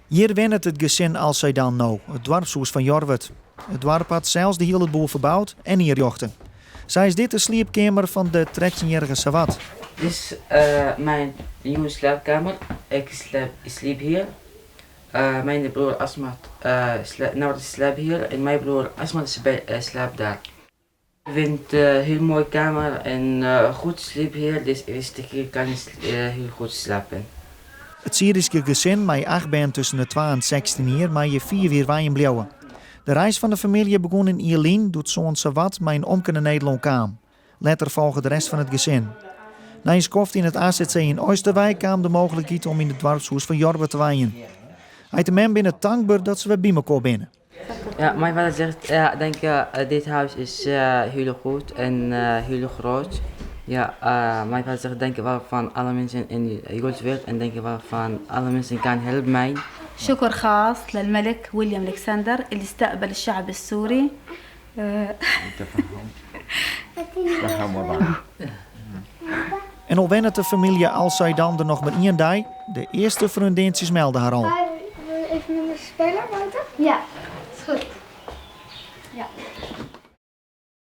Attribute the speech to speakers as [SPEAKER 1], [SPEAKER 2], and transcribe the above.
[SPEAKER 1] Hier wennet het gezin Al-Saidan nou, het dorpshuis van Jorwert. Het dorp had zelfs de hele boel verbouwd en inrichten. Zij is dit de slaapkamer van de 13-jarige Sawat.
[SPEAKER 2] Dit is mijn nieuwe slaapkamer. Ik sliep hier. Mijn broer Asmat slaapt hier en mijn broer Asmat slaapt daar. Ik vind het een heel mooie kamer en goed sliep hier, dus de eerste keer kan ik heel goed slapen.
[SPEAKER 1] Het Syrische gezin, met 8 bent tussen de 2 en 16 jaar, maar je 4 weer wijn blijven. De reis van de familie begon in Ierlien, doet zo'n Sawat met een omke naar Nederland kwam. Later volgde de rest van het gezin. Na een skoft in het AZC in Oosterwijk kwam de mogelijkheid om in het dorpshuis van Jorwert te wijnen. Hij de men binnen dankbaar dat ze weer bij elkaar binnen.
[SPEAKER 2] Ja, mijn vader zegt, ja, denk dit huis is heel goed en heel groot. Ja, mijn vader zegt, denk wel van alle mensen in de wereld en denk wel van alle mensen kan helpen mij.
[SPEAKER 3] شكر خاص للملك ويليام الكسندر اللي استقبل الشعب السوري.
[SPEAKER 1] En al wennet de familie Al-Saidan er nog maar 1 dag, de eerste vriendinnetjes melden haar al.
[SPEAKER 4] Even met me spelen buiten?
[SPEAKER 3] Ja, is goed. Ja.